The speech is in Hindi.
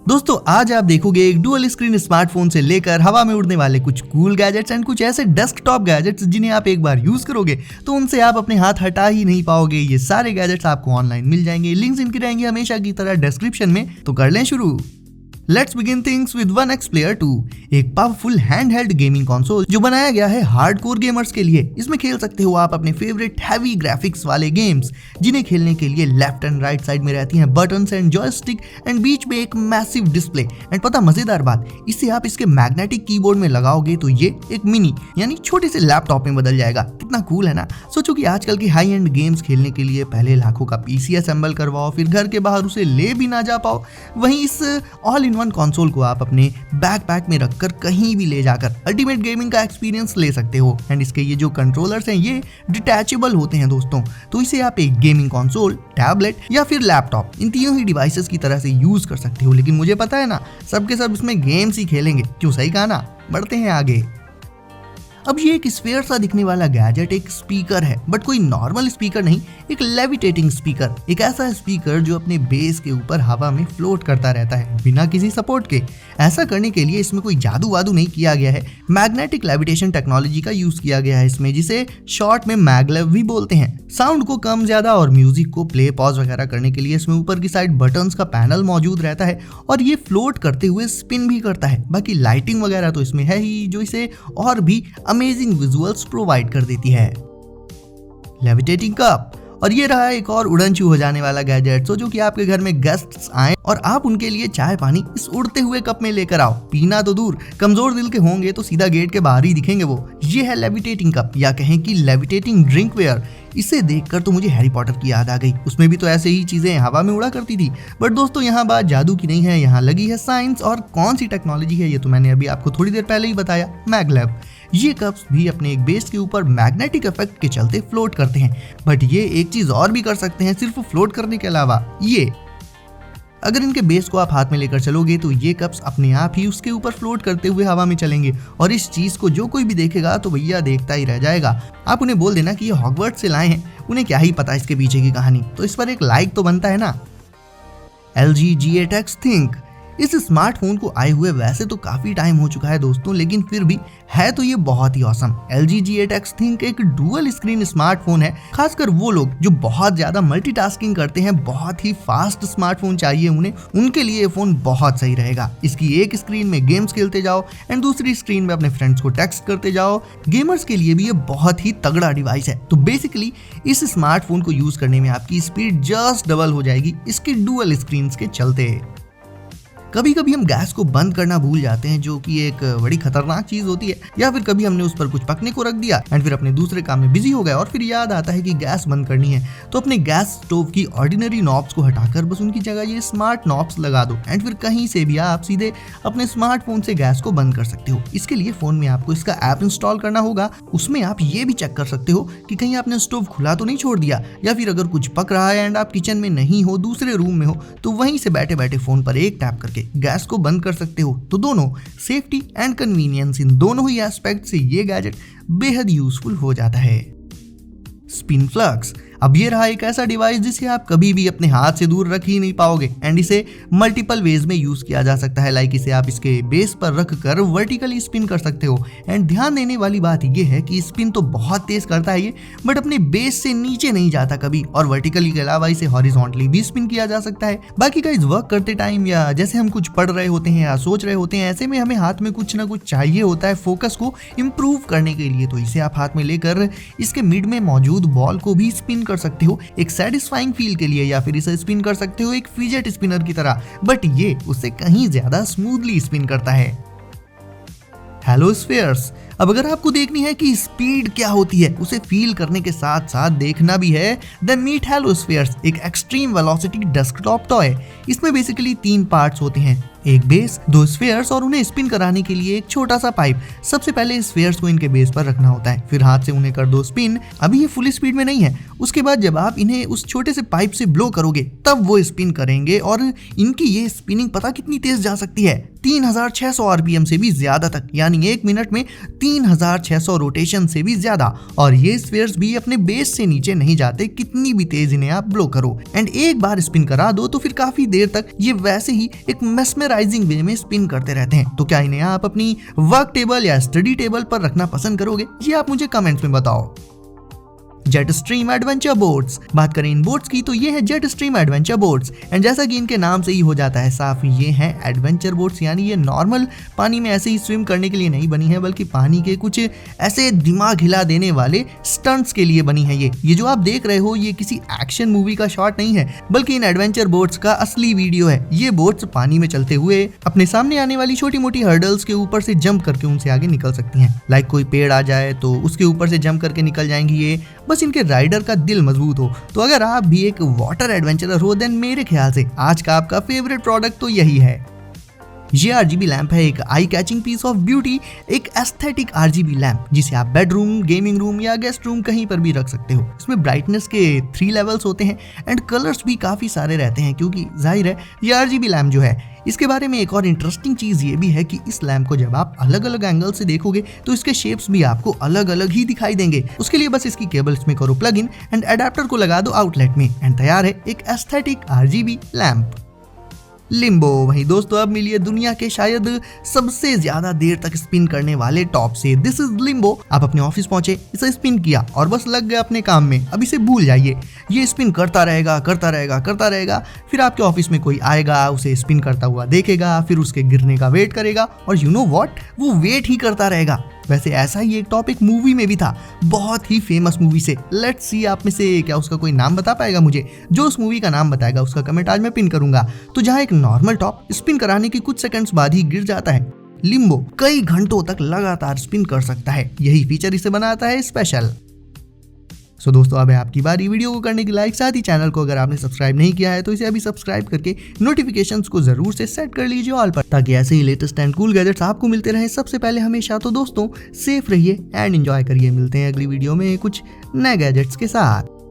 दोस्तों आज आप देखोगे एक डुअल स्क्रीन स्मार्टफोन से लेकर हवा में उड़ने वाले कुछ कूल गैजेट्स एंड कुछ ऐसे डेस्कटॉप गैजेट्स जिन्हें आप एक बार यूज करोगे तो उनसे आप अपने हाथ हटा ही नहीं पाओगे। ये सारे गैजेट्स आपको ऑनलाइन मिल जाएंगे, लिंक्स इनकी रहेंगे हमेशा की तरह डिस्क्रिप्शन में। तो कर लें शुरू। Let's begin things with 1x Player 2, एक पावरफुल हैंडहेल्ड गेमिंग कंसोल जो बनाया गया है हार्डकोर गेमर्स के लिए। इसमें खेल सकते हो आप अपने फेवरेट हैवी ग्राफिक्स वाले गेम्स, जिन्हें खेलने के लिए लेफ्ट एंड राइट साइड में रहती हैं बटन्स एंड जॉयस्टिक एंड बीच में एक मैसिव डिस्प्ले। एंड पता मजेदार बात, इसे आप इसके मैग्नेटिक कीबोर्ड में लगाओगे तो ये एक मिनी यानी छोटे से लैपटॉप में बदल जाएगा। कितना कूल है ना। सोचो कि आजकल की हाई एंड गेम्स खेलने के लिए पहले लाखों का पीसी असेंबल करवाओ, फिर घर के बाहर उसे ले भी ना जा पाओ। वहीं इस ऑल इन वन कंसोल को आप अपने बैकपैक में रखकर कहीं भी ले जाकर अल्टीमेट गेमिंग का एक्सपीरियंस ले सकते हो। एंड इसके ये जो कंट्रोलर्स हैं ये डिटैचेबल होते हैं दोस्तों, तो इसे आप एक गेमिंग कंसोल, टैबलेट या फिर लैपटॉप, इन तीनों ही डिवाइसेस की तरह से यूज कर सकते हो। लेकिन मुझे पता है ना, सबके सब इसमें गेम्स ही खेलेंगे। क्यों, सही कहा ना। बढ़ते हैं आगे। अब ये एक स्फीयर सा दिखने वाला गैजेट एक स्पीकर है, बट कोई नॉर्मल स्पीकर नहीं, एक लेविटेटिंग स्पीकर। एक ऐसा स्पीकर जो अपने बेस के ऊपर हवा में फ्लोट करता रहता है बिना किसी सपोर्ट के। ऐसा करने के लिए इसमें कोई जादू वादू नहीं किया गया है, मैग्नेटिक लेविटेशन टेक्नोलॉजी का यूज किया गया है इसमें, जिसे शॉर्ट में मैगलेव भी बोलते हैं। साउंड को कम ज्यादा और म्यूजिक को प्ले पॉज वगैरह करने के लिए इसमें ऊपर की साइड बटन्स का पैनल मौजूद रहता है और ये फ्लोट करते हुए स्पिन भी करता है। बाकी लाइटिंग वगैरह तो इसमें है ही, जो इसे और भी अमेजिंग विजुअल्स प्रोवाइड कर देती है। लेविटेटिंग कप, और ये रहा एक और उड़नछू हो जाने वाला गैजेट। सोचो कि आपके घर में गेस्ट्स आए और आप उनके लिए चाय पानी इस उड़ते हुए कप में लेकर आओ। पीना तो दूर, कमजोर दिल के होंगे तो सीधा गेट के बाहर ही दिखेंगे वो। ये है लेविटेटिंग कप, या कहें कि लेविटेटिंग ड्रिंक वेयर। इसे देखकर तो मुझे हैरी पॉटर की याद आ गई। उसमें भी तो ऐसे ही चीजें हवा में उड़ा करती थी। बट दोस्तों यहाँ बात जादू की नहीं है, यहाँ लगी है साइंस। और कौन सी टेक्नोलॉजी है ये तो मैंने अभी आपको थोड़ी देर पहले ही बताया, मैगलेव। ये कप्स भी अपने एक बेस के ऊपर मैग्नेटिक इफेक्ट के चलते फ्लोट करते हैं। बट ये एक चीज और भी कर सकते हैं सिर्फ फ्लोट करने के अलावा। ये अगर इनके बेस को आप हाथ में लेकर चलोगे तो ये कप्स अपने आप ही उसके ऊपर फ्लोट करते हुए हवा में चलेंगे। और इस चीज को जो कोई भी देखेगा तो भैया देखता ही रह जाएगा। आप उन्हें बोल देना कि ये हॉगवर्ट्स से लाए हैं, उन्हें क्या ही पता इसके पीछे की कहानी। तो इस पर एक लाइक तो बनता है ना। LG G8X Think, इस स्मार्टफोन को आए हुए वैसे तो काफी टाइम हो चुका है दोस्तों, लेकिन फिर भी है तो ये बहुत ही ऑसम। LG G8X Think एक डुअल स्क्रीन स्मार्टफोन है। खासकर वो लोग जो बहुत ज्यादा मल्टीटास्किंग करते हैं, बहुत ही फास्ट स्मार्टफोन चाहिए उन्हें, उनके लिए ये फोन बहुत सही रहेगा। इसकी एक स्क्रीन में गेम्स खेलते जाओ एंड दूसरी स्क्रीन में अपने फ्रेंड्स को टेक्स्ट करते जाओ। गेमर्स के लिए भी ये बहुत ही तगड़ा डिवाइस है। तो बेसिकली इस स्मार्टफोन को यूज करने में आपकी स्पीड जस्ट डबल हो जाएगी इसके डुअल स्क्रीन के चलते। कभी कभी हम गैस को बंद करना भूल जाते हैं, जो कि एक बड़ी खतरनाक चीज होती है। या फिर कभी हमने उस पर कुछ पकने को रख दिया एंड फिर अपने दूसरे काम में बिजी हो गए और फिर याद आता है कि गैस बंद करनी है। तो अपने गैस स्टोव की ऑर्डिनरी नॉब्स को हटाकर बस उनकी जगह ये स्मार्ट नॉब्स लगा दो एंड फिर कहीं से भी आप सीधे अपने स्मार्टफोन से गैस को बंद कर सकते हो। इसके लिए फोन में आपको इसका ऐप इंस्टॉल करना होगा। उसमें आप ये भी चेक कर सकते हो कि कहीं आपने स्टोव खुला तो नहीं छोड़ दिया, या फिर अगर कुछ पक रहा है एंड आप किचन में नहीं हो, दूसरे रूम में हो, तो वहीं से बैठे बैठे फोन पर एक टैप करके गैस को बंद कर सकते हो। तो दोनों सेफ्टी एंड कन्वीनियंस, इन दोनों ही एस्पेक्ट से ये गैजेट बेहद यूजफुल हो जाता है। स्पिन फ्लक्स, अब ये रहा एक ऐसा डिवाइस जिसे आप कभी भी अपने हाथ से दूर रख ही नहीं पाओगे एंड इसे मल्टीपल वेज में यूज किया जा सकता है। लाइक इसे आप इसके बेस पर रख कर वर्टिकली स्पिन कर सकते हो। एंड ध्यान देने वाली बात ये है कि स्पिन तो बहुत तेज करता है ये, बट अपने बेस से नीचे नहीं जाता कभी। और वर्टिकली के अलावा इसे हॉरिजॉन्टली भी स्पिन किया जा सकता है। बाकी का इस वर्क करते टाइम या जैसे हम कुछ पढ़ रहे होते हैं या सोच रहे होते हैं, ऐसे में हमें हाथ में कुछ ना कुछ चाहिए होता है फोकस को इम्प्रूव करने के लिए। तो इसे आप हाथ में लेकर इसके मिड में मौजूद बॉल को भी स्पिन कर सकते हो एक सेटिस्फाइंग फील के लिए, या फिर इसे स्पिन कर सकते हो एक फिजेट स्पिनर की तरह, बट ये उससे कहीं ज्यादा स्मूथली स्पिन करता है। हेलोस्फेयर्स, अब अगर आपको देखनी है कि स्पीड क्या होती है, उसे फील करने के साथ साथ देखना भी है, देन मीट हेलोस्फेयर्स, एक एक्सट्रीम वेलोसिटी डेस्कटॉप टॉय। इसमें बेसिकली 3 पार्ट्स होते हैं, एक बेस, 2 स्फीयर्स और उन्हें स्पिन कराने के लिए एक छोटा सा पाइप। सबसे पहले स्फीयर्स को इनके बेस पर रखना होता है, फिर हाथ से उन्हें कर दो स्पिन। अभी ये फुल स्पीड में नहीं है। उसके बाद जब आप इन्हें उस छोटे से पाइप से ब्लो करोगे तब वो स्पिन करेंगे। और इनकी ये स्पिनिंग पता कितनी तेज जा सकती है, 3600 RPM से भी ज्यादा तक, यानी 1 मिनट में 3600 रोटेशन से भी ज्यादा, और ये स्फीयर्स भी अपने बेस से नीचे नहीं जाते, कितनी भी तेज इन्हें आप ब्लो करो। एंड एक बार स्पिन करा दो तो फिर काफी देर तक ये वैसे ही एक मेस्मराइजिंग वे में स्पिन करते रहते हैं। तो क्या इन्हें आप अपनी वर्क टेबल या स्टडी टेबल पर रखना पसंद करोगे? ये आप मुझे कमेंट्स में बताओ। जेट स्ट्रीम एडवेंचर बोट्स, बात करें इन बोट्स की तो ये है jet stream adventure boats. And जैसा कि इनके नाम से ही हो जाता है साफ, ये हैं एडवेंचर बोट्स, यानी ये नॉर्मल पानी में ऐसे ही स्विम करने के लिए नहीं बनी है, बल्कि पानी के कुछ ऐसे दिमाग हिला देने वाले स्टंट्स के लिए बनी है। ये जो आप देख रहे हो ये किसी एक्शन मूवी का शॉट नहीं है, बल्कि इन एडवेंचर बोट्स का असली वीडियो है। ये बोट्स पानी में चलते हुए अपने सामने आने वाली छोटी मोटी हर्डल्स के ऊपर से जंप करके उनसे आगे निकल सकती हैं। लाइक कोई पेड़ आ जाए तो उसके ऊपर से जंप करके निकल जाएंगी ये, बस इनके राइडर का दिल मजबूत हो। तो अगर आप भी एक वाटर एडवेंचरर हो देन मेरे ख्याल से आज का आपका फेवरेट प्रोडक्ट तो यही है। ये आरजीबी लैंप है एक eye catching piece of beauty, एक एस्थेटिक आरजीबी लैंप जिसे आप बेडरूम, गेमिंग रूम या गेस्ट रूम कहीं पर भी रख सकते हो। इसमें ब्राइटनेस के 3 लेवल्स होते हैं एंड कलर्स भी काफी सारे रहते हैं, क्योंकि जाहिर है ये आरजीबी लैंप जो है। इसके बारे में एक और इंटरेस्टिंग चीज ये भी है कि इस लैंप को जब आप अलग अलग एंगल से देखोगे तो इसके शेप्स भी आपको अलग अलग ही दिखाई देंगे। उसके लिए बस इसकी केबल्स में करो प्लग इन एंड एडाप्टर को लगा दो आउटलेट में एंड तैयार है एक एस्थेटिक आरजीबी लैंप। लिम्बो, वही दोस्तों अब मिलिए दुनिया के शायद सबसे ज्यादा देर तक स्पिन करने वाले टॉप से। This is Limbo. आप अपने ऑफिस पहुंचे, इसे स्पिन किया और बस लग गए अपने काम में, अब इसे भूल जाइए। ये स्पिन करता रहेगा करता रहेगा करता रहेगा, फिर आपके ऑफिस में कोई आएगा, उसे स्पिन करता हुआ देखेगा, फिर उसके गिरने का वेट करेगा और यू नो व्हाट, वो वेट ही करता रहेगा। वैसे ऐसा ही एक टॉपिक मूवी में भी था, बहुत ही फेमस मूवी से। लेट्स सी आप में से क्या उसका कोई नाम बता पाएगा मुझे? जो उस मूवी का नाम बताएगा उसका कमेंट आज मैं पिन करूंगा। तो जहां एक नॉर्मल टॉप स्पिन कराने के कुछ सेकंड्स बाद ही गिर जाता है, लिम्बो कई घंटों तक लगातार स्पिन कर सकता है। यही फीचर इसे बनाता है स्पेशल। सो दोस्तों अब है आपकी बारी वीडियो को करने की लाइक, साथ ही चैनल को अगर आपने सब्सक्राइब नहीं किया है तो इसे अभी सब्सक्राइब करके नोटिफिकेशंस को जरूर से सेट कर लीजिए ऑल पर, ताकि ऐसे ही लेटेस्ट एंड कूल गैजेट्स आपको मिलते रहे सबसे पहले हमेशा। तो दोस्तों सेफ रहिए एंड एंजॉय करिए, मिलते हैं अगली वीडियो में कुछ नए गैजेट्स के साथ।